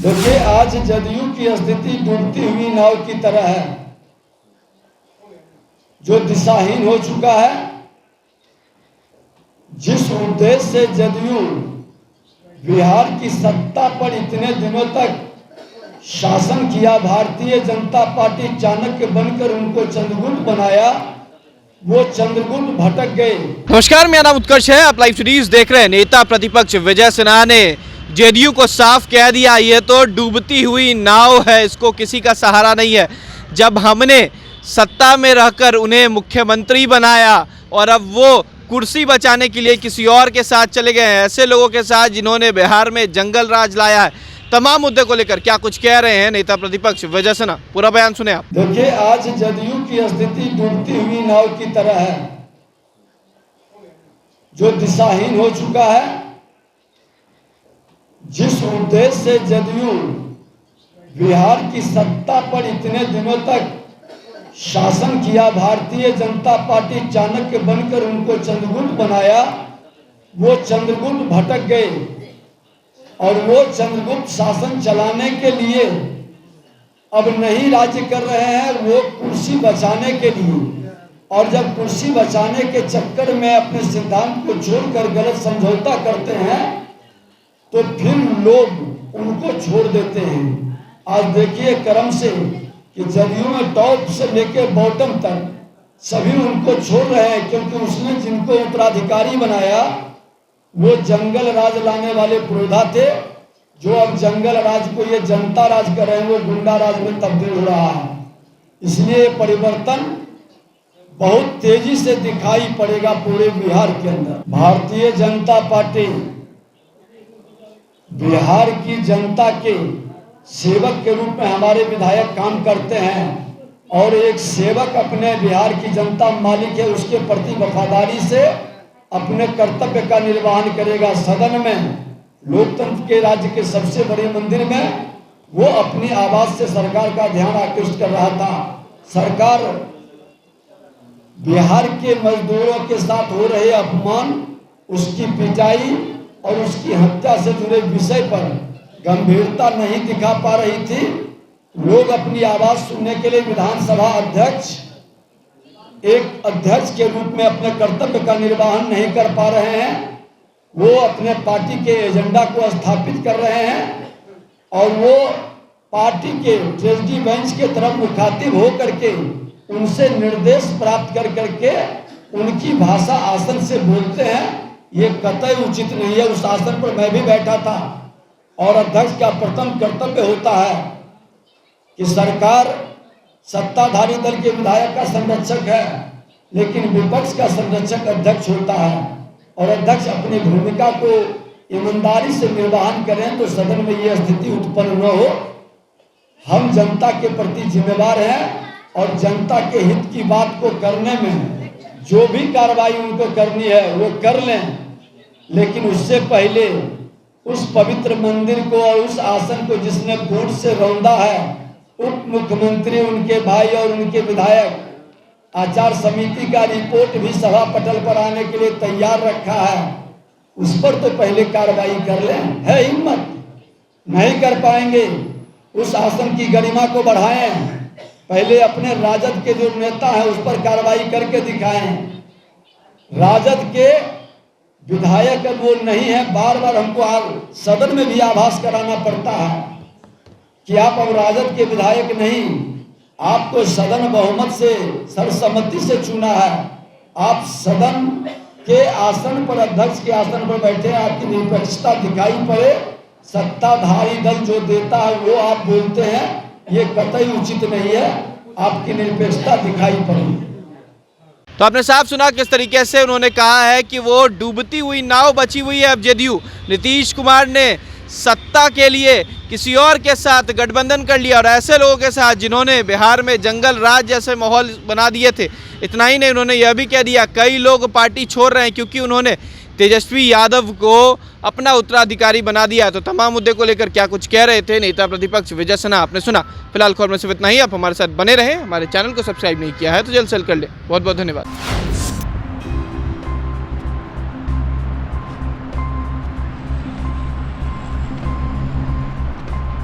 देखिए, आज जदयू की स्थिति डूबती हुई नाव की तरह है, जो दिशाहीन हो चुका है। जिस उद्देश्य से जदयू बिहार की सत्ता पर इतने दिनों तक शासन किया, भारतीय जनता पार्टी चाणक्य बनकर उनको चंद्रगुप्त बनाया, वो चंद्रगुप्त भटक गए। नमस्कार, मेरा नाम उत्कर्ष है। आप लाइव सीरीज देख रहे हैं। नेता प्रतिपक्ष विजय सिन्हा ने जेडीयू को साफ कह दिया, ये तो डूबती हुई नाव है, इसको किसी का सहारा नहीं है। जब हमने सत्ता में रहकर उन्हें मुख्यमंत्री बनाया और अब वो कुर्सी बचाने के लिए किसी और के साथ चले गए हैं, ऐसे लोगों के साथ जिन्होंने बिहार में जंगल राज लाया है। तमाम मुद्दे को लेकर क्या कुछ कह रहे हैं नेता प्रतिपक्ष विजय सिन्हा, पूरा बयान सुने आप। देखिए, आज जदयू की स्थिति डूबती हुई नाव की तरह है, जो दिशाहीन हो चुका है। जिस उद्देश्य से जदयू बिहार की सत्ता पर इतने दिनों तक शासन किया, भारतीय जनता पार्टी चाणक्य बनकर उनको चंद्रगुप्त बनाया, वो चंद्रगुप्त भटक गए और वो चंद्रगुप्त शासन चलाने के लिए अब नहीं राज्य कर रहे हैं, वो कुर्सी बचाने के लिए। और जब कुर्सी बचाने के चक्कर में अपने सिद्धांत को छोड़कर गलत समझौता करते हैं, तो फिर लोग उनको छोड़ देते हैं। आज देखिए क्रम से कि जदयू में टॉप से लेके बॉटम तक सभी उनको छोड़ रहे हैं, क्योंकि उसने जिनको उत्तराधिकारी बनाया वो जंगल राज लाने वाले पुरोधा थे, जो अब जंगल राज को ये जनता राज कर रहे हैं, वो गुंडा राज में तब्दील हो रहा है। इसलिए परिवर्तन बहुत तेजी से दिखाई पड़ेगा पूरे बिहार के अंदर। भारतीय जनता पार्टी बिहार की जनता के सेवक के रूप में हमारे विधायक काम करते हैं, और एक सेवक अपने बिहार की जनता मालिक है, उसके प्रति वफादारी से अपने कर्तव्य का निर्वहन करेगा। सदन में, लोकतंत्र के राज्य के सबसे बड़े मंदिर में वो अपनी आवाज से सरकार का ध्यान आकृष्ट कर रहा था। सरकार बिहार के मजदूरों के साथ हो रहे अपमान, उसकी पिटाई और उसकी हत्या से जुड़े विषय पर गंभीरता नहीं दिखा पा रही थी। लोग अपनी आवाज सुनने के लिए विधानसभा अध्यक्ष, एक अध्यक्ष के रूप में अपने कर्तव्य का निर्वहन नहीं कर पा रहे हैं। वो अपने पार्टी के एजेंडा को स्थापित कर रहे हैं और वो पार्टी के ट्रेजरी बेंच के तरफ मुखातिब हो करके उनसे निर्देश प्राप्त कर करके उनकी भाषा आसन से बोलते हैं। ये कतई उचित नहीं है। उस आसन पर मैं भी बैठा था, और अध्यक्ष का प्रथम कर्तव्य होता है कि सरकार सत्ताधारी दल के विधायक का संरक्षक है, लेकिन विपक्ष का संरक्षक अध्यक्ष होता है। और अध्यक्ष अपनी भूमिका को ईमानदारी से निर्वहन करें तो सदन में ये स्थिति उत्पन्न न हो। हम जनता के प्रति जिम्मेवार हैं और जनता के हित की बात को करने में जो भी कार्रवाई उनको करनी है वो कर लें, लेकिन उससे पहले उस पवित्र मंदिर को और उस आसन को जिसने वोट से रौंदा है, उप मुख्यमंत्री, उनके भाई और उनके विधायक, आचार समिति का रिपोर्ट भी सभा पटल पर आने के लिए तैयार रखा है, उस पर तो पहले कार्रवाई कर लें। है हिम्मत? नहीं कर पाएंगे। उस आसन की गरिमा को बढ़ाएं। पहले अपने राजद के जो नेता है उस पर कार्रवाई करके दिखाएं। राजद के विधायक वो नहीं है। बार बार हमको सदन में भी आभास कराना पड़ता है कि आप अब राजद के विधायक नहीं, आपको सदन बहुमत से, सर्वसम्मति से चुना है। आप सदन के आसन पर, अध्यक्ष के आसन पर बैठे, आपकी निष्पक्षता दिखाई पड़े। सत्ताधारी दल जो देता है वो आप बोलते हैं, ये कतई उचित नहीं है। आपकी निरपेक्षता दिखाई पड़ी। तो आपने साफ सुना किस तरीके से उन्होंने कहा है कि वो डूबती हुई नाव बची हुई है अब जदयू। नीतीश कुमार ने सत्ता के लिए किसी और के साथ गठबंधन कर लिया और ऐसे लोगों के साथ जिन्होंने बिहार में जंगल राज जैसे माहौल बना दिए थे। इतना ही नहीं, उन्होंने यह भी कह दिया कई लोग पार्टी छोड़ रहे हैं क्योंकि उन्होंने तेजस्वी यादव को अपना उत्तराधिकारी बना दिया। तो तमाम मुद्दे को लेकर क्या कुछ कह रहे थे नेता प्रतिपक्ष विजय सिन्हा, आपने सुना। फिलहाल खबर में सिर्फ इतना ही। आप हमारे साथ बने रहें। हमारे चैनल को सब्सक्राइब नहीं किया है तो जल्द से जल्द कर ले। बहुत बहुत धन्यवाद।